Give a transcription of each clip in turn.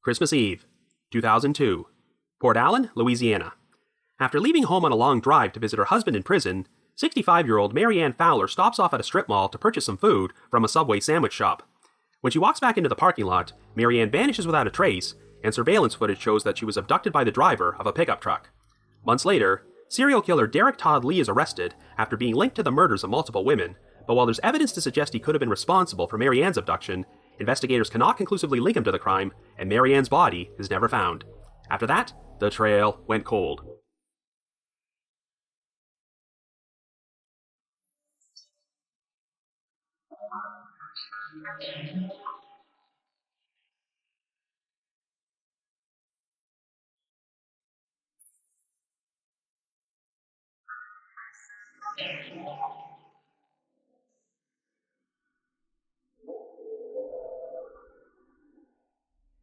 Christmas Eve, 2002. Port Allen, Louisiana. After leaving home on a long drive to visit her husband in prison, 65-year-old Mary Ann Fowler stops off at a strip mall to purchase some food from a Subway sandwich shop. When she walks back into the parking lot, Mary Ann vanishes without a trace, and surveillance footage shows that she was abducted by the driver of a pickup truck. Months later, serial killer Derek Todd Lee is arrested after being linked to the murders of multiple women, but while there's evidence to suggest he could have been responsible for Mary Ann's abduction, investigators cannot conclusively link him to the crime, and Mary Ann's body is never found. After that, the trail went cold.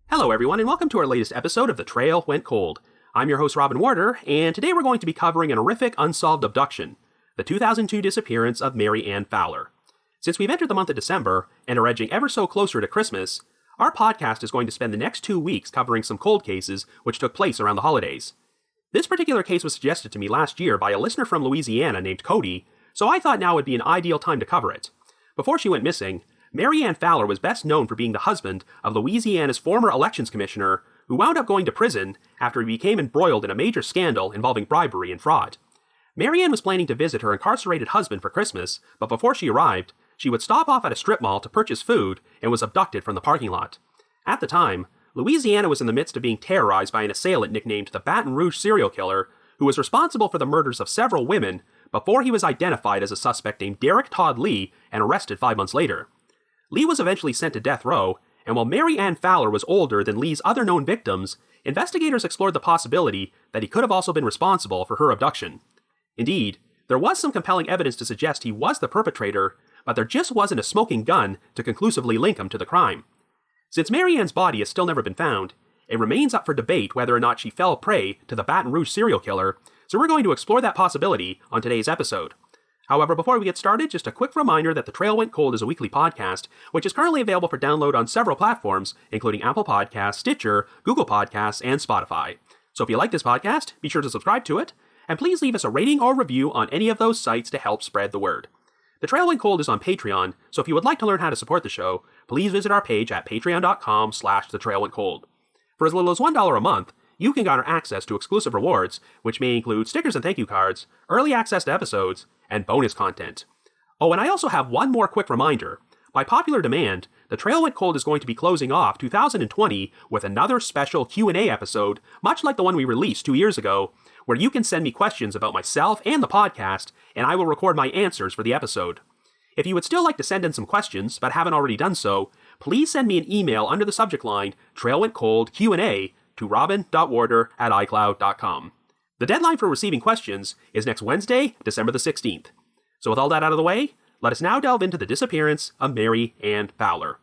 Hello everyone, and welcome to our latest episode of The Trail Went Cold. I'm your host Robin Warder, and today we're going to be covering an horrific unsolved abduction, the 2002 disappearance of Mary Ann Fowler. Since we've entered the month of December, and are edging ever so closer to Christmas, our podcast is going to spend the next 2 weeks covering some cold cases which took place around the holidays. This particular case was suggested to me last year by a listener from Louisiana named Cody, so I thought now would be an ideal time to cover it. Before she went missing, Mary Ann Fowler was best known for being the husband of Louisiana's former elections commissioner, who wound up going to prison after he became embroiled in a major scandal involving bribery and fraud. Mary Ann was planning to visit her incarcerated husband for Christmas, but before she arrived, she would stop off at a strip mall to purchase food and was abducted from the parking lot. At the time, Louisiana was in the midst of being terrorized by an assailant nicknamed the Baton Rouge serial killer, who was responsible for the murders of several women before he was identified as a suspect named Derek Todd Lee and arrested 5 months later. Lee was eventually sent to death row, and while Mary Ann Fowler was older than Lee's other known victims, investigators explored the possibility that he could have also been responsible for her abduction. Indeed, there was some compelling evidence to suggest he was the perpetrator, but there just wasn't a smoking gun to conclusively link him to the crime. Since Mary Ann's body has still never been found, it remains up for debate whether or not she fell prey to the Baton Rouge serial killer, so we're going to explore that possibility on today's episode. However, before we get started, just a quick reminder that The Trail Went Cold is a weekly podcast, which is currently available for download on several platforms, including Apple Podcasts, Stitcher, Google Podcasts, and Spotify. So if you like this podcast, be sure to subscribe to it, and please leave us a rating or review on any of those sites to help spread the word. The Trail Went Cold is on Patreon, so if you would like to learn how to support the show, please visit our page at patreon.com/thetrailwentcold. For as little as $1 a month, you can garner access to exclusive rewards, which may include stickers and thank you cards, early access to episodes, and bonus content. Oh, and I also have one more quick reminder. By popular demand, The Trail Went Cold is going to be closing off 2020 with another special Q&A episode, much like the one we released 2 years ago, where you can send me questions about myself and the podcast, and I will record my answers for the episode. If you would still like to send in some questions, but haven't already done so, please send me an email under the subject line, Trail Went Cold Q&A, to robin.warder@icloud.com. The deadline for receiving questions is next Wednesday, December the 16th. So with all that out of the way, let us now delve into the disappearance of Mary Ann Fowler.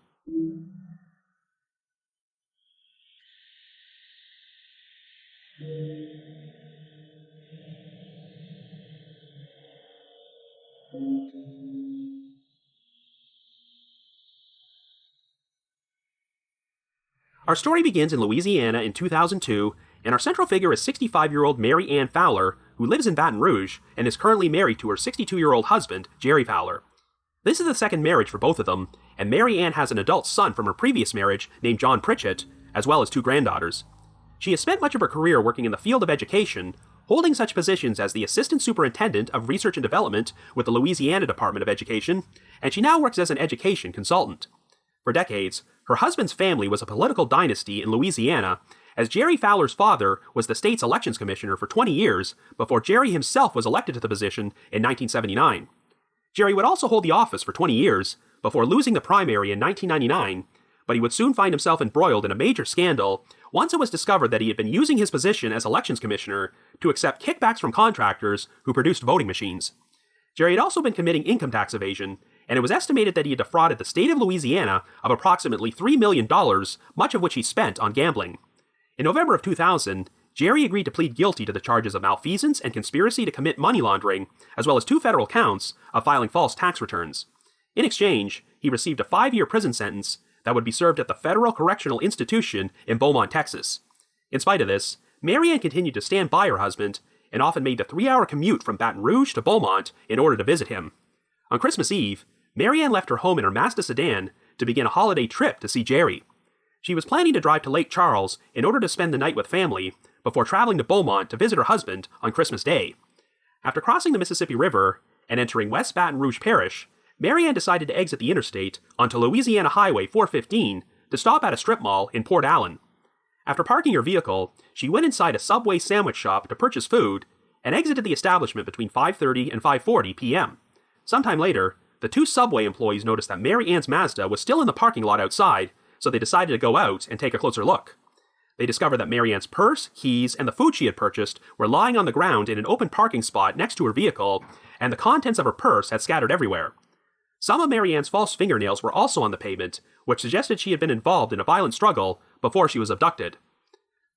Our story begins in Louisiana in 2002, and our central figure is 65-year-old Mary Ann Fowler, who lives in Baton Rouge and is currently married to her 62-year-old husband, Jerry Fowler. This is the second marriage for both of them, and Mary Ann has an adult son from her previous marriage named John Pritchett, as well as 2 granddaughters. She has spent much of her career working in the field of education, holding such positions as the Assistant Superintendent of Research and Development with the Louisiana Department of Education, and she now works as an education consultant. For decades, her husband's family was a political dynasty in Louisiana, as Jerry Fowler's father was the state's elections commissioner for 20 years before Jerry himself was elected to the position in 1979. Jerry would also hold the office for 20 years before losing the primary in 1999, but he would soon find himself embroiled in a major scandal once it was discovered that he had been using his position as elections commissioner to accept kickbacks from contractors who produced voting machines. Jerry had also been committing income tax evasion, and it was estimated that he had defrauded the state of Louisiana of approximately $3 million, much of which he spent on gambling. In November of 2000, Jerry agreed to plead guilty to the charges of malfeasance and conspiracy to commit money laundering, as well as 2 federal counts of filing false tax returns. In exchange, he received a 5-year prison sentence, that would be served at the Federal Correctional Institution in Beaumont, Texas. In spite of this, Mary Ann continued to stand by her husband and often made the 3-hour commute from Baton Rouge to Beaumont in order to visit him. On Christmas Eve, Mary Ann left her home in her Mazda sedan to begin a holiday trip to see Jerry. She was planning to drive to Lake Charles in order to spend the night with family before traveling to Beaumont to visit her husband on Christmas Day. After crossing the Mississippi River and entering West Baton Rouge Parish, Mary Ann decided to exit the interstate onto Louisiana Highway 415 to stop at a strip mall in Port Allen. After parking her vehicle, she went inside a Subway sandwich shop to purchase food and exited the establishment between 5:30 and 5:40 p.m. Sometime later, the two Subway employees noticed that Mary Ann's Mazda was still in the parking lot outside, so they decided to go out and take a closer look. They discovered that Mary Ann's purse, keys, and the food she had purchased were lying on the ground in an open parking spot next to her vehicle, and the contents of her purse had scattered everywhere. Some of Mary Ann's false fingernails were also on the pavement, which suggested she had been involved in a violent struggle before she was abducted.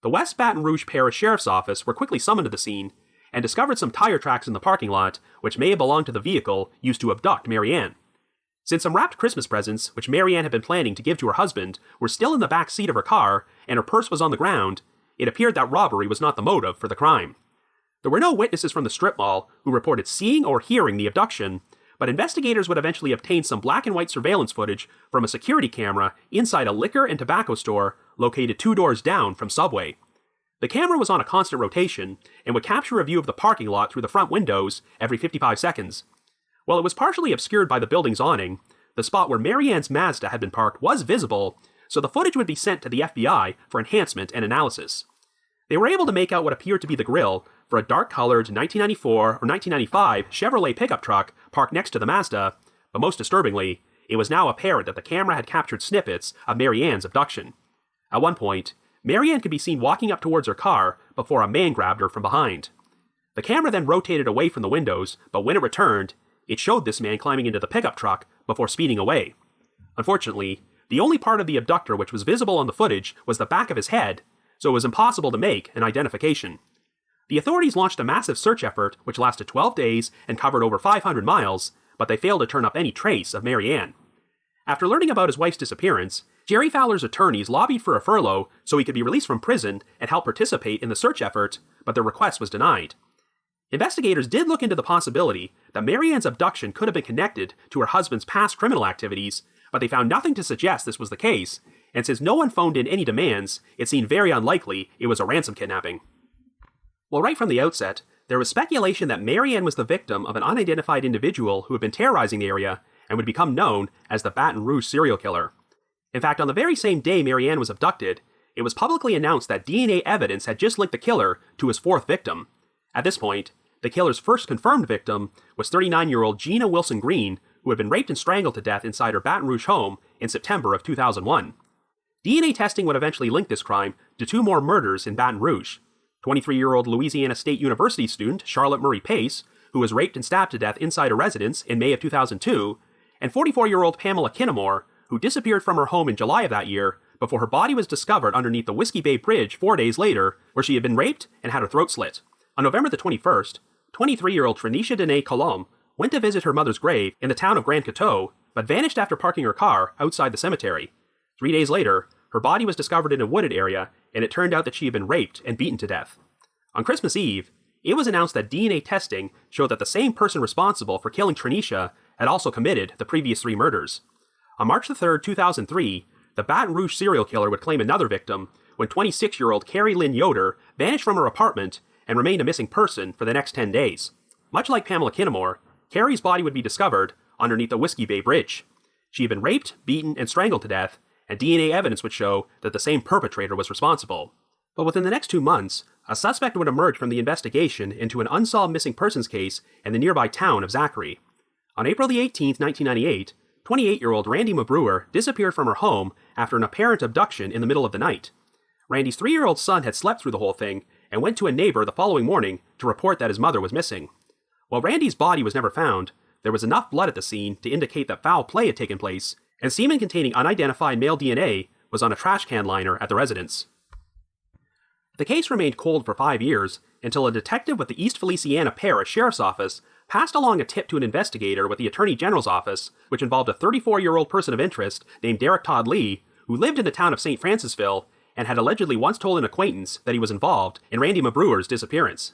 The West Baton Rouge Parish Sheriff's Office were quickly summoned to the scene and discovered some tire tracks in the parking lot which may have belonged to the vehicle used to abduct Mary Ann. Since some wrapped Christmas presents, which Mary Ann had been planning to give to her husband, were still in the back seat of her car and her purse was on the ground, it appeared that robbery was not the motive for the crime. There were no witnesses from the strip mall who reported seeing or hearing the abduction, but investigators would eventually obtain some black and white surveillance footage from a security camera inside a liquor and tobacco store located 2 doors down from Subway. The camera was on a constant rotation and would capture a view of the parking lot through the front windows every 55 seconds. While it was partially obscured by the building's awning, the spot where Mary Ann's Mazda had been parked was visible, so the footage would be sent to the FBI for enhancement and analysis. They were able to make out what appeared to be the grille for a dark-colored 1994 or 1995 Chevrolet pickup truck parked next to the Mazda, but most disturbingly, it was now apparent that the camera had captured snippets of Mary Ann's abduction. At one point, Mary Ann could be seen walking up towards her car before a man grabbed her from behind. The camera then rotated away from the windows, but when it returned, it showed this man climbing into the pickup truck before speeding away. Unfortunately, the only part of the abductor which was visible on the footage was the back of his head, so it was impossible to make an identification. The authorities launched a massive search effort which lasted 12 days and covered over 500 miles, but they failed to turn up any trace of Mary Ann. After learning about his wife's disappearance, Jerry Fowler's attorneys lobbied for a furlough so he could be released from prison and help participate in the search effort, but their request was denied. Investigators did look into the possibility that Mary Ann's abduction could have been connected to her husband's past criminal activities, but they found nothing to suggest this was the case, and since no one phoned in any demands, it seemed very unlikely it was a ransom kidnapping. Well, right from the outset, there was speculation that Mary Ann was the victim of an unidentified individual who had been terrorizing the area and would become known as the Baton Rouge serial killer. In fact, on the very same day Mary Ann was abducted, it was publicly announced that DNA evidence had just linked the killer to his fourth victim. At this point, the killer's first confirmed victim was 39-year-old Gina Wilson Green, who had been raped and strangled to death inside her Baton Rouge home in September of 2001. DNA testing would eventually link this crime to 2 more murders in Baton Rouge. 23-year-old Louisiana State University student Charlotte Murray Pace, who was raped and stabbed to death inside a residence in May of 2002, and 44-year-old Pamela Kinnamore, who disappeared from her home in July of that year before her body was discovered underneath the Whiskey Bay Bridge 4 days later, where she had been raped and had her throat slit. On November the 21st, 23-year-old Trenisha Dene Colomb went to visit her mother's grave in the town of Grand Coteau, but vanished after parking her car outside the cemetery. 3 days later, her body was discovered in a wooded area, and it turned out that she had been raped and beaten to death. On Christmas Eve, it was announced that DNA testing showed that the same person responsible for killing Trenisha had also committed the previous 3 murders. On March 3, 2003, the Baton Rouge serial killer would claim another victim when 26-year-old Carrie Lynn Yoder vanished from her apartment and remained a missing person for the next 10 days. Much like Pamela Kinnamore, Carrie's body would be discovered underneath the Whiskey Bay Bridge. She had been raped, beaten, and strangled to death, and DNA evidence would show that the same perpetrator was responsible. But within the next 2 months, a suspect would emerge from the investigation into an unsolved missing persons case in the nearby town of Zachary. On April 18, 1998, 28-year-old Randy Mabrewer disappeared from her home after an apparent abduction in the middle of the night. Randy's 3-year-old son had slept through the whole thing and went to a neighbor the following morning to report that his mother was missing. While Randy's body was never found, there was enough blood at the scene to indicate that foul play had taken place, and semen containing unidentified male DNA was on a trash can liner at the residence. The case remained cold for 5 years until a detective with the East Feliciana Parish Sheriff's Office passed along a tip to an investigator with the Attorney General's office, which involved a 34-year-old person of interest named Derek Todd Lee, who lived in the town of St. Francisville and had allegedly once told an acquaintance that he was involved in Randy Mabrewer's disappearance.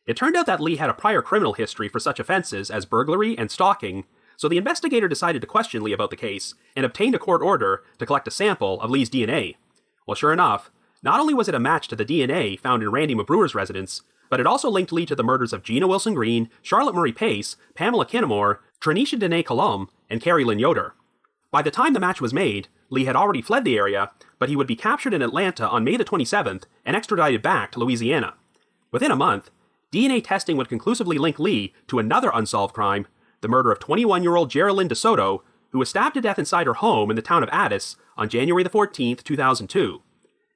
It turned out that Lee had a prior criminal history for such offenses as burglary and stalking, so the investigator decided to question Lee about the case and obtained a court order to collect a sample of Lee's DNA. Well, sure enough, not only was it a match to the DNA found in Randy Mabrewer's residence, but it also linked Lee to the murders of Gina Wilson Green, Charlotte Murray Pace, Pamela Kinnamore, Trenisha Dene Colum, and Carrie Lynn Yoder. By the time the match was made, Lee had already fled the area, but he would be captured in Atlanta on May the 27th and extradited back to Louisiana. Within a month, DNA testing would conclusively link Lee to another unsolved crime, the murder of 21-year-old Geraldine DeSoto, who was stabbed to death inside her home in the town of Addis on January the 14th, 2002.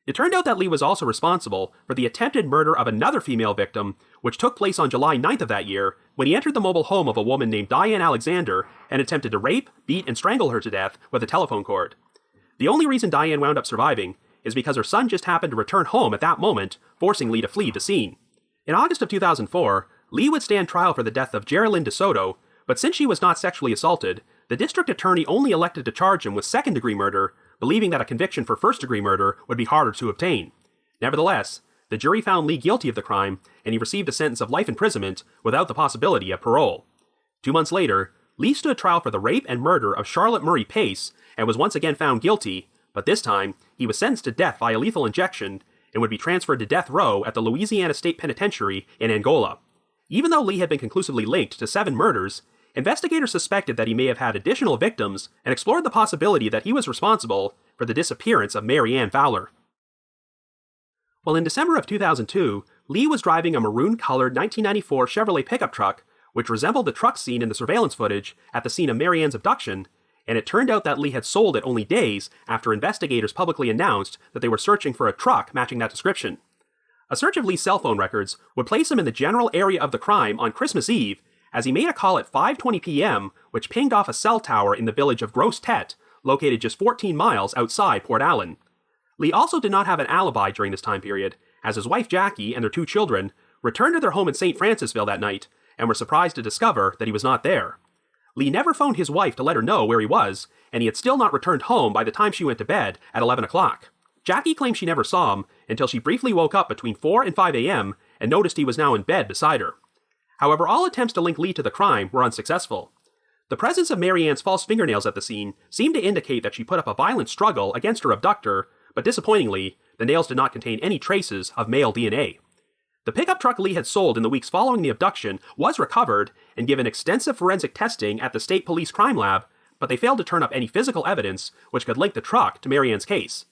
It turned out that Lee was also responsible for the attempted murder of another female victim, which took place on July 9th of that year, when he entered the mobile home of a woman named Diane Alexander and attempted to rape, beat, and strangle her to death with a telephone cord. The only reason Diane wound up surviving is because her son just happened to return home at that moment, forcing Lee to flee the scene. In August of 2004, Lee would stand trial for the death of Geraldine DeSoto, but since she was not sexually assaulted, the district attorney only elected to charge him with second-degree murder, believing that a conviction for first-degree murder would be harder to obtain. Nevertheless, the jury found Lee guilty of the crime, and he received a sentence of life imprisonment without the possibility of parole. 2 months later, Lee stood trial for the rape and murder of Charlotte Murray Pace and was once again found guilty, but this time, he was sentenced to death via lethal injection and would be transferred to death row at the Louisiana State Penitentiary in Angola. Even though Lee had been conclusively linked to 7 murders, investigators suspected that he may have had additional victims and explored the possibility that he was responsible for the disappearance of Mary Ann Fowler. Well, in December of 2002, Lee was driving a maroon-colored 1994 Chevrolet pickup truck, which resembled the truck seen in the surveillance footage at the scene of Mary Ann's abduction, and it turned out that Lee had sold it only days after investigators publicly announced that they were searching for a truck matching that description. A search of Lee's cell phone records would place him in the general area of the crime on Christmas Eve, as he made a call at 5:20 p.m., which pinged off a cell tower in the village of Grosse Tete, located just 14 miles outside Port Allen. Lee also did not have an alibi during this time period, as his wife Jackie and their 2 children returned to their home in St. Francisville that night and were surprised to discover that he was not there. Lee never phoned his wife to let her know where he was, and he had still not returned home by the time she went to bed at 11 o'clock. Jackie claimed she never saw him until she briefly woke up between 4 and 5 a.m. and noticed he was now in bed beside her. However, all attempts to link Lee to the crime were unsuccessful. The presence of Mary Ann's false fingernails at the scene seemed to indicate that she put up a violent struggle against her abductor, but disappointingly, the nails did not contain any traces of male DNA. The pickup truck Lee had sold in the weeks following the abduction was recovered and given extensive forensic testing at the State Police Crime Lab, but they failed to turn up any physical evidence which could link the truck to Mary Ann's case.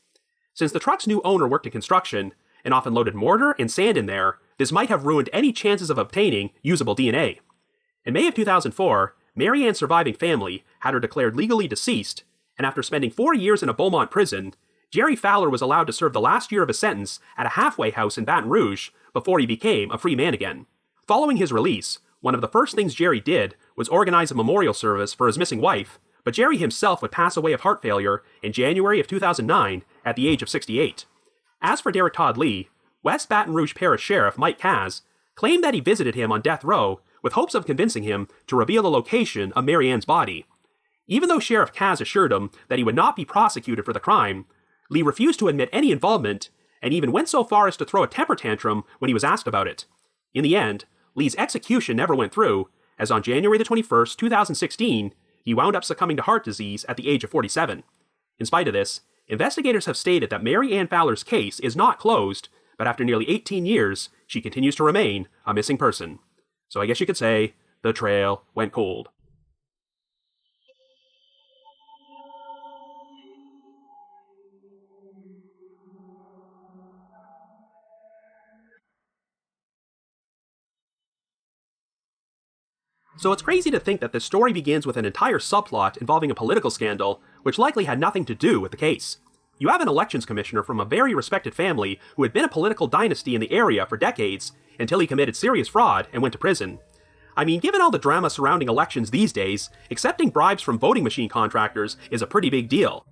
Since the truck's new owner worked in construction and often loaded mortar and sand in there, this might have ruined any chances of obtaining usable DNA. In May of 2004, Mary Ann's surviving family had her declared legally deceased, and after spending 4 years in a Beaumont prison, Jerry Fowler was allowed to serve the last year of his sentence at a halfway house in Baton Rouge before he became a free man again. Following his release, one of the first things Jerry did was organize a memorial service for his missing wife, but Jerry himself would pass away of heart failure in January of 2009 at the age of 68. As for Derek Todd Lee, West Baton Rouge Parish Sheriff Mike Kaz claimed that he visited him on death row with hopes of convincing him to reveal the location of Mary Ann's body. Even though Sheriff Kaz assured him that he would not be prosecuted for the crime, Lee refused to admit any involvement and even went so far as to throw a temper tantrum when he was asked about it. In the end, Lee's execution never went through, as on January the 21st, 2016, he wound up succumbing to heart disease at the age of 47. In spite of this, investigators have stated that Mary Ann Fowler's case is not closed, but after nearly 18 years, she continues to remain a missing person. So I guess you could say, the trail went cold. So it's crazy to think that this story begins with an entire subplot involving a political scandal, which likely had nothing to do with the case. You have an elections commissioner from a very respected family who had been a political dynasty in the area for decades, until he committed serious fraud and went to prison. I mean, given all the drama surrounding elections these days, accepting bribes from voting machine contractors is a pretty big deal.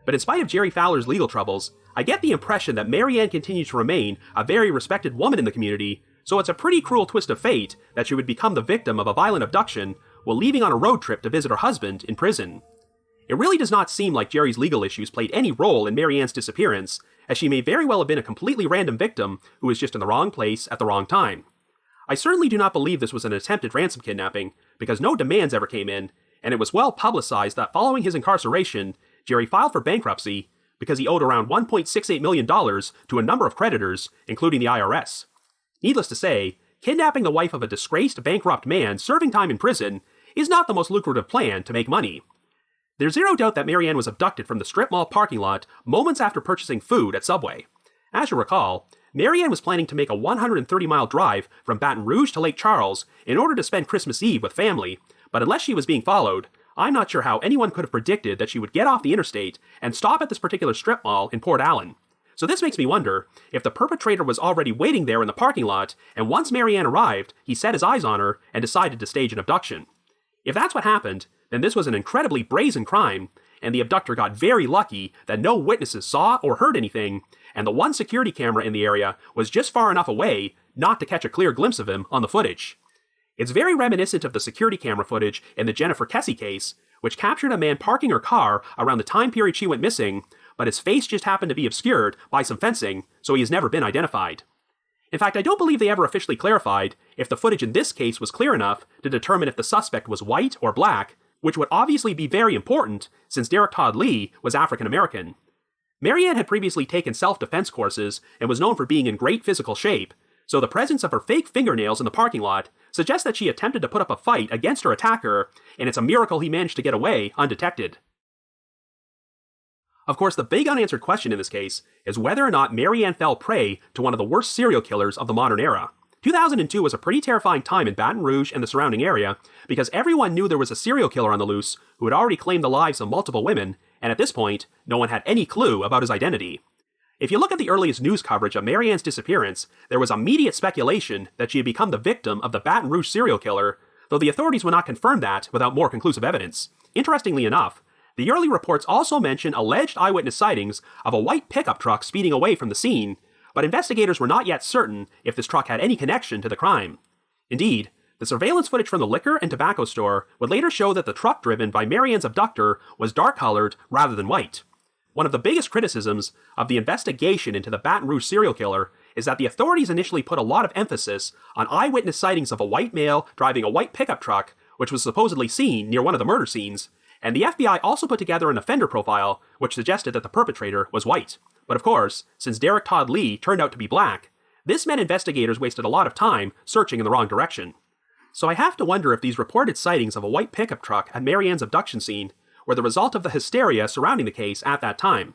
But in spite of Jerry Fowler's legal troubles, I get the impression that Mary Ann continues to remain a very respected woman in the community, so it's a pretty cruel twist of fate that she would become the victim of a violent abduction while leaving on a road trip to visit her husband in prison. It really does not seem like Jerry's legal issues played any role in Mary Ann's disappearance, as she may very well have been a completely random victim who was just in the wrong place at the wrong time. I certainly do not believe this was an attempted ransom kidnapping, because no demands ever came in, and it was well publicized that following his incarceration, Jerry filed for bankruptcy because he owed around $1.68 million to a number of creditors, including the IRS. Needless to say, kidnapping the wife of a disgraced, bankrupt man serving time in prison is not the most lucrative plan to make money. There's zero doubt that Mary Ann was abducted from the strip mall parking lot moments after purchasing food at Subway. As you recall, Mary Ann was planning to make a 130-mile drive from Baton Rouge to Lake Charles in order to spend Christmas Eve with family, but unless she was being followed, I'm not sure how anyone could have predicted that she would get off the interstate and stop at this particular strip mall in Port Allen. So this makes me wonder if the perpetrator was already waiting there in the parking lot, and once Mary Ann arrived, he set his eyes on her and decided to stage an abduction. If that's what happened, then this was an incredibly brazen crime, and the abductor got very lucky that no witnesses saw or heard anything, and the one security camera in the area was just far enough away not to catch a clear glimpse of him on the footage. It's very reminiscent of the security camera footage in the Jennifer Kessie case, which captured a man parking her car around the time period she went missing, but his face just happened to be obscured by some fencing, so he has never been identified. In fact, I don't believe they ever officially clarified if the footage in this case was clear enough to determine if the suspect was white or black, which would obviously be very important since Derek Todd Lee was African American. Mary Ann had previously taken self-defense courses and was known for being in great physical shape, so the presence of her fake fingernails in the parking lot suggests that she attempted to put up a fight against her attacker, and it's a miracle he managed to get away undetected. Of course, the big unanswered question in this case is whether or not Mary Ann fell prey to one of the worst serial killers of the modern era. 2002 was a pretty terrifying time in Baton Rouge and the surrounding area because everyone knew there was a serial killer on the loose who had already claimed the lives of multiple women, and at this point, no one had any clue about his identity. If you look at the earliest news coverage of Mary Ann's disappearance, there was immediate speculation that she had become the victim of the Baton Rouge serial killer, though the authorities would not confirm that without more conclusive evidence. Interestingly enough, the early reports also mention alleged eyewitness sightings of a white pickup truck speeding away from the scene, but investigators were not yet certain if this truck had any connection to the crime. Indeed, the surveillance footage from the liquor and tobacco store would later show that the truck driven by Mary Ann's abductor was dark-colored rather than white. One of the biggest criticisms of the investigation into the Baton Rouge serial killer is that the authorities initially put a lot of emphasis on eyewitness sightings of a white male driving a white pickup truck, which was supposedly seen near one of the murder scenes, and the FBI also put together an offender profile which suggested that the perpetrator was white. But of course, since Derek Todd Lee turned out to be black, this meant investigators wasted a lot of time searching in the wrong direction. So I have to wonder if these reported sightings of a white pickup truck at Mary Ann's abduction scene were the result of the hysteria surrounding the case at that time.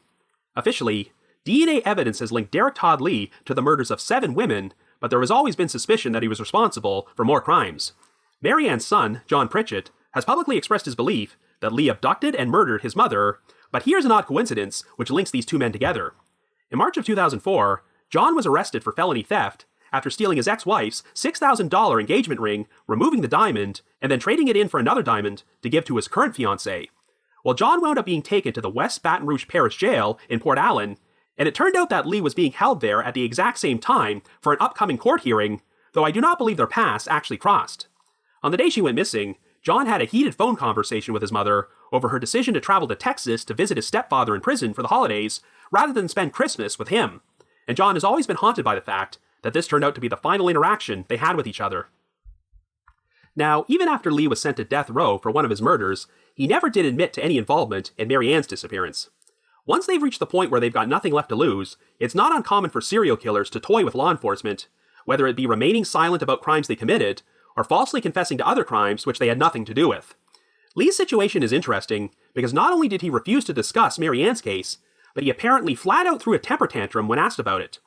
Officially, DNA evidence has linked Derek Todd Lee to the murders of 7 women, but there has always been suspicion that he was responsible for more crimes. Mary Ann's son, John Pritchett, has publicly expressed his belief that Lee abducted and murdered his mother, but here's an odd coincidence which links these two men together. In March of 2004, John was arrested for felony theft after stealing his ex-wife's $6,000 engagement ring, removing the diamond, and then trading it in for another diamond to give to his current fiancée. Well, John wound up being taken to the West Baton Rouge Parish Jail in Port Allen, and it turned out that Lee was being held there at the exact same time for an upcoming court hearing, though I do not believe their paths actually crossed. On the day she went missing, John had a heated phone conversation with his mother over her decision to travel to Texas to visit his stepfather in prison for the holidays, rather than spend Christmas with him. And John has always been haunted by the fact that this turned out to be the final interaction they had with each other. Now, even after Lee was sent to death row for one of his murders, he never did admit to any involvement in Mary Ann's disappearance. Once they've reached the point where they've got nothing left to lose, it's not uncommon for serial killers to toy with law enforcement, whether it be remaining silent about crimes they committed, or falsely confessing to other crimes which they had nothing to do with. Lee's situation is interesting because not only did he refuse to discuss Mary Ann's case, but he apparently flat out threw a temper tantrum when asked about it.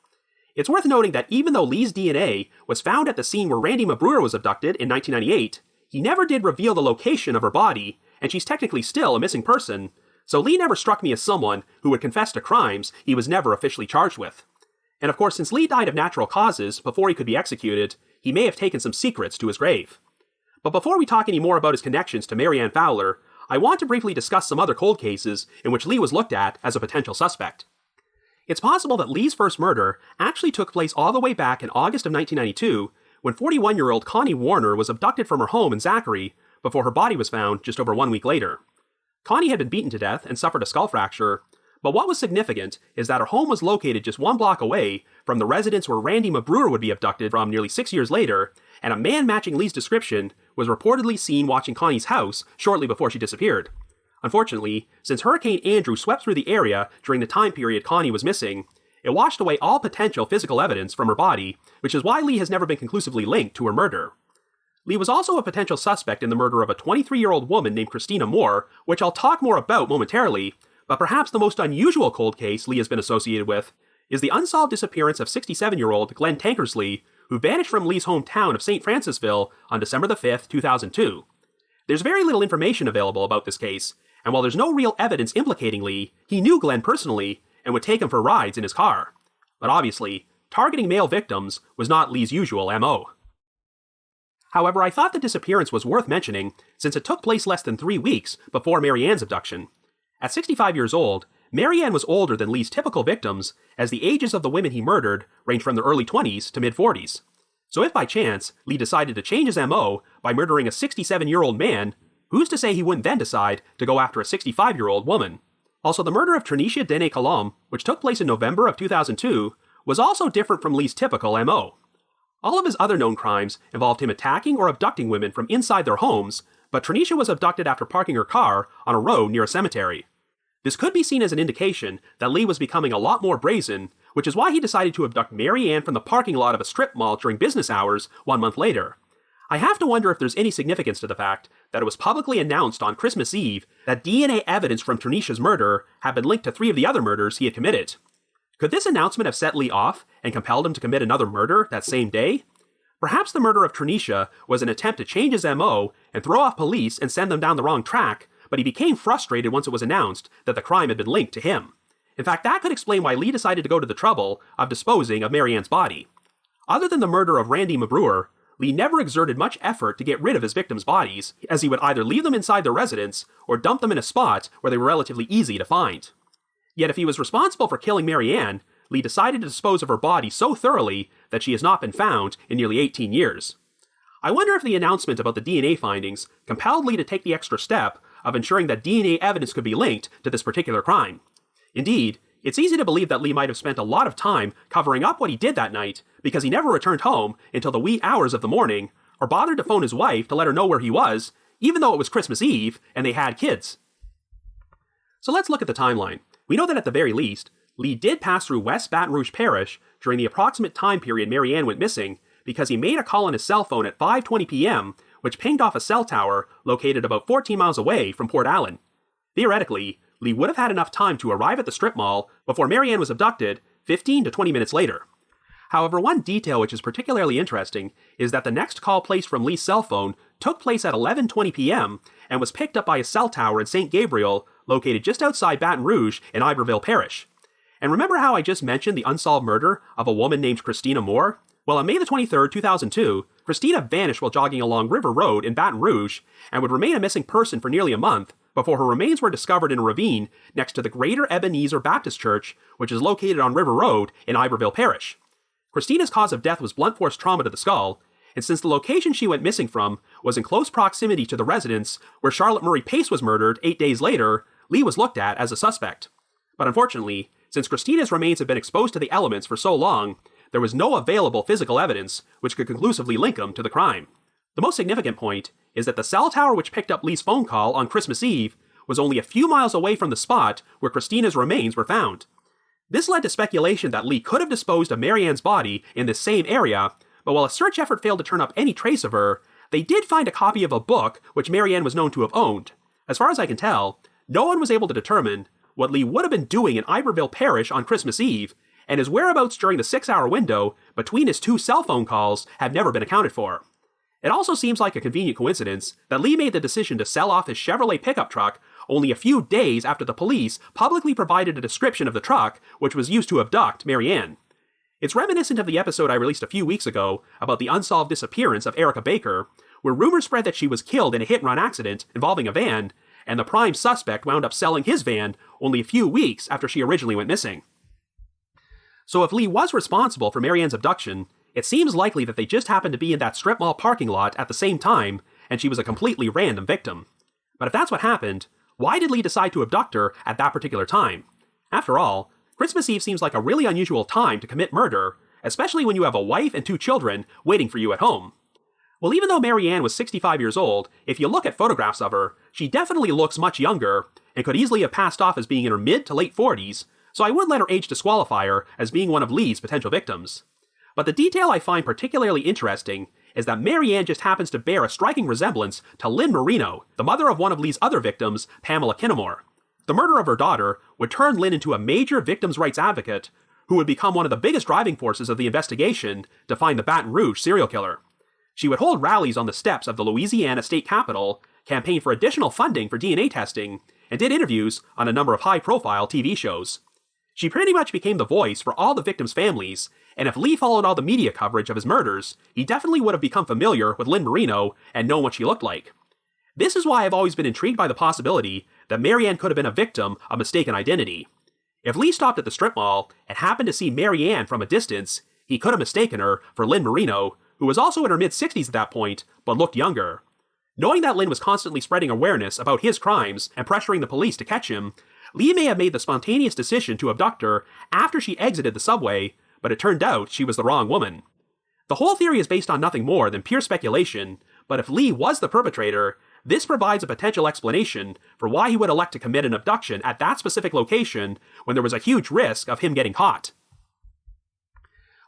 It's worth noting that even though Lee's DNA was found at the scene where Randy Mabruder was abducted in 1998, he never did reveal the location of her body, and she's technically still a missing person, so Lee never struck me as someone who would confess to crimes he was never officially charged with. And of course, since Lee died of natural causes before he could be executed, he may have taken some secrets to his grave. But before we talk any more about his connections to Mary Ann Fowler, I want to briefly discuss some other cold cases in which Lee was looked at as a potential suspect. It's possible that Lee's first murder actually took place all the way back in August of 1992, when 41-year-old Connie Warner was abducted from her home in Zachary before her body was found just over 1 week later. Connie had been beaten to death and suffered a skull fracture, but what was significant is that her home was located just 1 block away from the residence where Randy Mabrour would be abducted from nearly 6 years later, and a man matching Lee's description was reportedly seen watching Connie's house shortly before she disappeared. Unfortunately, since Hurricane Andrew swept through the area during the time period Connie was missing, it washed away all potential physical evidence from her body, which is why Lee has never been conclusively linked to her murder. Lee was also a potential suspect in the murder of a 23-year-old woman named Christina Moore, which I'll talk more about momentarily, but perhaps the most unusual cold case Lee has been associated with is the unsolved disappearance of 67-year-old Glenn Tankersley, who vanished from Lee's hometown of St. Francisville on December the 5th, 2002. There's very little information available about this case, and while there's no real evidence implicating Lee, he knew Glenn personally and would take him for rides in his car. But obviously, targeting male victims was not Lee's usual MO. However, I thought the disappearance was worth mentioning since it took place less than 3 weeks before Mary Ann's abduction. At 65 years old, Mary Ann was older than Lee's typical victims, as the ages of the women he murdered ranged from their early 20s to mid-40s. So if by chance, Lee decided to change his MO by murdering a 67-year-old man, who's to say he wouldn't then decide to go after a 65-year-old woman? Also, the murder of Trinisha Dene Colomb, which took place in November of 2002, was also different from Lee's typical MO. All of his other known crimes involved him attacking or abducting women from inside their homes, but Trinisha was abducted after parking her car on a road near a cemetery. This could be seen as an indication that Lee was becoming a lot more brazen, which is why he decided to abduct Mary Ann from the parking lot of a strip mall during business hours 1 month later. I have to wonder if there's any significance to the fact that it was publicly announced on Christmas Eve that DNA evidence from Trinisha's murder had been linked to 3 of the other murders he had committed. Could this announcement have set Lee off and compelled him to commit another murder that same day? Perhaps the murder of Trinisha was an attempt to change his MO and throw off police and send them down the wrong track, but he became frustrated once it was announced that the crime had been linked to him. In fact, that could explain why Lee decided to go to the trouble of disposing of Mary Ann's body. Other than the murder of Randy Mabrour, Lee never exerted much effort to get rid of his victims' bodies, as he would either leave them inside their residence or dump them in a spot where they were relatively easy to find. Yet if he was responsible for killing Mary Ann, Lee decided to dispose of her body so thoroughly that she has not been found in nearly 18 years. I wonder if the announcement about the DNA findings compelled Lee to take the extra step of ensuring that DNA evidence could be linked to this particular crime. Indeed, it's easy to believe that Lee might have spent a lot of time covering up what he did that night because he never returned home until the wee hours of the morning, or bothered to phone his wife to let her know where he was, even though it was Christmas Eve and they had kids. So let's look at the timeline. We know that at the very least, Lee did pass through West Baton Rouge Parish during the approximate time period Mary Ann went missing because he made a call on his cell phone at 5:20 p.m., which pinged off a cell tower located about 14 miles away from Port Allen. Theoretically, Lee would have had enough time to arrive at the strip mall before Mary Ann was abducted 15 to 20 minutes later. However, one detail which is particularly interesting is that the next call placed from Lee's cell phone took place at 11:20 p.m. and was picked up by a cell tower in St. Gabriel, located just outside Baton Rouge in Iberville Parish. And remember how I just mentioned the unsolved murder of a woman named Christina Moore? Well, on May the 23rd, 2002, Christina vanished while jogging along River Road in Baton Rouge and would remain a missing person for nearly a month before her remains were discovered in a ravine next to the Greater Ebenezer Baptist Church, which is located on River Road in Iberville Parish. Christina's cause of death was blunt force trauma to the skull, and since the location she went missing from was in close proximity to the residence where Charlotte Murray Pace was murdered 8 days later, Lee was looked at as a suspect. But unfortunately, since Christina's remains had been exposed to the elements for so long, there was no available physical evidence which could conclusively link him to the crime. The most significant point is that the cell tower which picked up Lee's phone call on Christmas Eve was only a few miles away from the spot where Christina's remains were found. This led to speculation that Lee could have disposed of Mary Ann's body in this same area, but while a search effort failed to turn up any trace of her, they did find a copy of a book which Mary Ann was known to have owned. As far as I can tell, no one was able to determine what Lee would have been doing in Iberville Parish on Christmas Eve, and his whereabouts during the 6-hour window between his 2 cell phone calls have never been accounted for. It also seems like a convenient coincidence that Lee made the decision to sell off his Chevrolet pickup truck only a few days after the police publicly provided a description of the truck which was used to abduct Mary Ann. It's reminiscent of the episode I released a few weeks ago about the unsolved disappearance of Erica Baker, where rumors spread that she was killed in a hit-and-run accident involving a van, and the prime suspect wound up selling his van only a few weeks after she originally went missing. So if Lee was responsible for Marianne's abduction, it seems likely that they just happened to be in that strip mall parking lot at the same time, and she was a completely random victim. But if that's what happened, why did Lee decide to abduct her at that particular time? After all, Christmas Eve seems like a really unusual time to commit murder, especially when you have a wife and 2 children waiting for you at home. Well, even though Marianne was 65 years old, if you look at photographs of her, she definitely looks much younger, and could easily have passed off as being in her mid to late 40s, so I wouldn't let her age disqualify her as being one of Lee's potential victims. But the detail I find particularly interesting is that Marianne just happens to bear a striking resemblance to Lynn Marino, the mother of one of Lee's other victims, Pamela Kinnemore. The murder of her daughter would turn Lynn into a major victims' rights advocate, who would become one of the biggest driving forces of the investigation to find the Baton Rouge serial killer. She would hold rallies on the steps of the Louisiana State Capitol, campaign for additional funding for DNA testing, and did interviews on a number of high-profile TV shows. She pretty much became the voice for all the victims' families, and if Lee followed all the media coverage of his murders, he definitely would have become familiar with Lynn Marino and known what she looked like. This is why I've always been intrigued by the possibility that Marianne could have been a victim of mistaken identity. If Lee stopped at the strip mall and happened to see Marianne from a distance, he could have mistaken her for Lynn Marino, who was also in her mid-60s at that point, but looked younger. Knowing that Lynn was constantly spreading awareness about his crimes and pressuring the police to catch him, Lee may have made the spontaneous decision to abduct her after she exited the subway, but it turned out she was the wrong woman. The whole theory is based on nothing more than pure speculation, but if Lee was the perpetrator, this provides a potential explanation for why he would elect to commit an abduction at that specific location when there was a huge risk of him getting caught.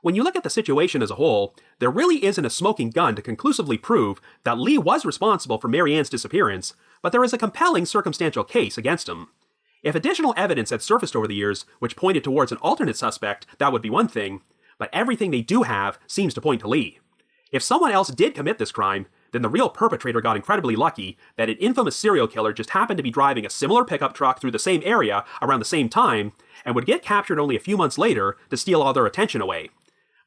When you look at the situation as a whole, there really isn't a smoking gun to conclusively prove that Lee was responsible for Marianne's disappearance, but there is a compelling circumstantial case against him. If additional evidence had surfaced over the years which pointed towards an alternate suspect, that would be one thing, but everything they do have seems to point to Lee. If someone else did commit this crime, then the real perpetrator got incredibly lucky that an infamous serial killer just happened to be driving a similar pickup truck through the same area around the same time, and would get captured only a few months later to steal all their attention away.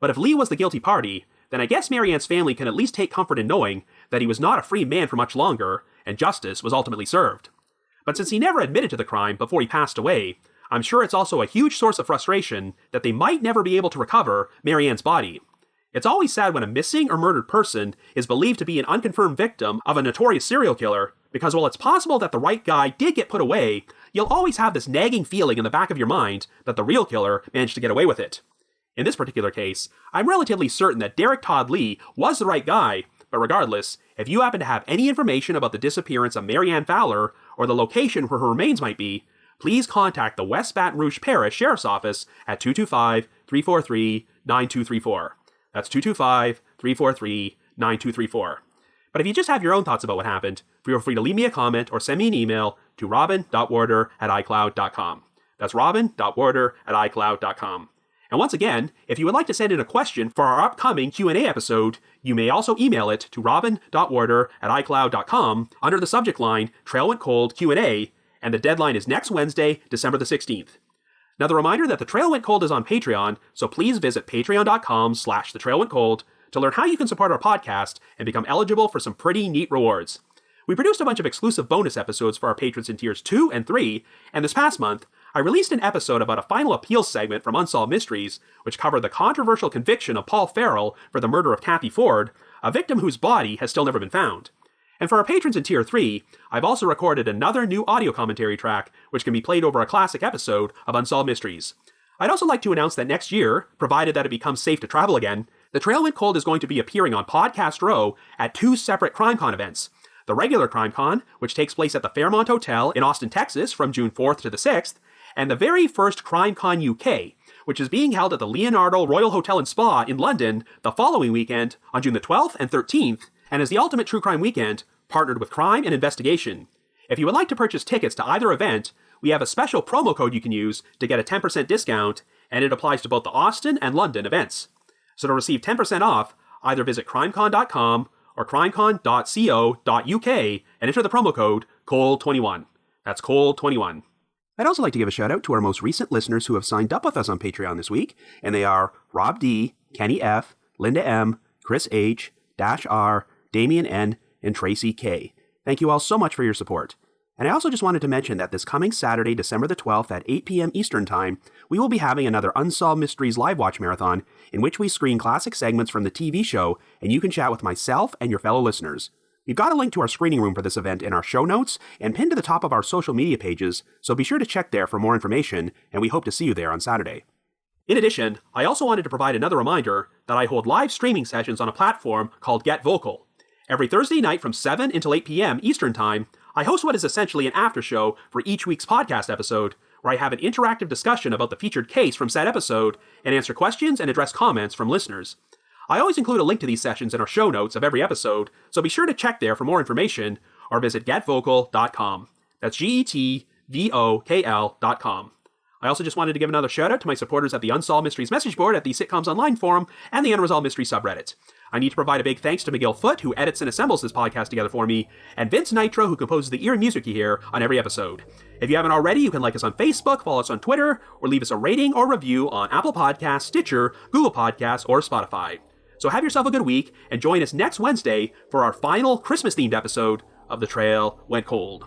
But if Lee was the guilty party, then I guess Marianne's family can at least take comfort in knowing that he was not a free man for much longer, and justice was ultimately served. But since he never admitted to the crime before he passed away, I'm sure it's also a huge source of frustration that they might never be able to recover Marianne's body. It's always sad when a missing or murdered person is believed to be an unconfirmed victim of a notorious serial killer, because while it's possible that the right guy did get put away, you'll always have this nagging feeling in the back of your mind that the real killer managed to get away with it. In this particular case, I'm relatively certain that Derek Todd Lee was the right guy, but regardless, if you happen to have any information about the disappearance of Marianne Fowler, or the location where her remains might be, please contact the West Baton Rouge Parish Sheriff's Office at 225-343-9234. That's 225-343-9234. But if you just have your own thoughts about what happened, feel free to leave me a comment or send me an email to robin.warder@icloud.com. That's robin.warder@icloud.com. And once again, if you would like to send in a question for our upcoming Q&A episode, you may also email it to robin.warder@icloud.com under the subject line Trail Went Cold Q&A, and the deadline is next Wednesday, December the 16th. Now, the reminder that The Trail Went Cold is on Patreon, so please visit patreon.com/thetrailwentcold to learn how you can support our podcast and become eligible for some pretty neat rewards. We produced a bunch of exclusive bonus episodes for our patrons in tiers 2 and 3, and this past month, I released an episode about a final appeals segment from Unsolved Mysteries, which covered the controversial conviction of Paul Farrell for the murder of Kathy Ford, a victim whose body has still never been found. And for our patrons in Tier 3, I've also recorded another new audio commentary track, which can be played over a classic episode of Unsolved Mysteries. I'd also like to announce that next year, provided that it becomes safe to travel again, The Trail Went Cold is going to be appearing on Podcast Row at 2 separate CrimeCon events. The regular CrimeCon, which takes place at the Fairmont Hotel in Austin, Texas from June 4th to the 6th, and the very first CrimeCon UK, which is being held at the Leonardo Royal Hotel and Spa in London the following weekend on June the 12th and 13th, and is the ultimate true crime weekend, partnered with Crime and Investigation. If you would like to purchase tickets to either event, we have a special promo code you can use to get a 10% discount, and it applies to both the Austin and London events. So to receive 10% off, either visit crimecon.com or crimecon.co.uk and enter the promo code COLD21. That's COLD21. I'd also like to give a shout out to our most recent listeners who have signed up with us on Patreon this week, and they are Rob D, Kenny F, Linda M, Chris H, Dash R, Damian N, and Tracy K. Thank you all so much for your support. And I also just wanted to mention that this coming Saturday, December the 12th at 8 p.m. Eastern Time, we will be having another Unsolved Mysteries live watch marathon in which we screen classic segments from the TV show, and you can chat with myself and your fellow listeners. We've got a link to our screening room for this event in our show notes and pinned to the top of our social media pages, so be sure to check there for more information, and we hope to see you there on Saturday. In addition, I also wanted to provide another reminder that I hold live streaming sessions on a platform called Get Vocal. Every Thursday night from 7 until 8 p.m. Eastern Time, I host what is essentially an after show for each week's podcast episode, where I have an interactive discussion about the featured case from said episode and answer questions and address comments from listeners. I always include a link to these sessions in our show notes of every episode, so be sure to check there for more information or visit getvocal.com. That's GETVOKL.com. I also just wanted to give another shout out to my supporters at the Unsolved Mysteries message board at the Sitcoms Online forum and the Unresolved Mysteries subreddit. I need to provide a big thanks to McGill Foote, who edits and assembles this podcast together for me, and Vince Nitro, who composes the eerie music you hear on every episode. If you haven't already, you can like us on Facebook, follow us on Twitter, or leave us a rating or review on Apple Podcasts, Stitcher, Google Podcasts, or Spotify. So have yourself a good week, and join us next Wednesday for our final Christmas-themed episode of The Trail Went Cold.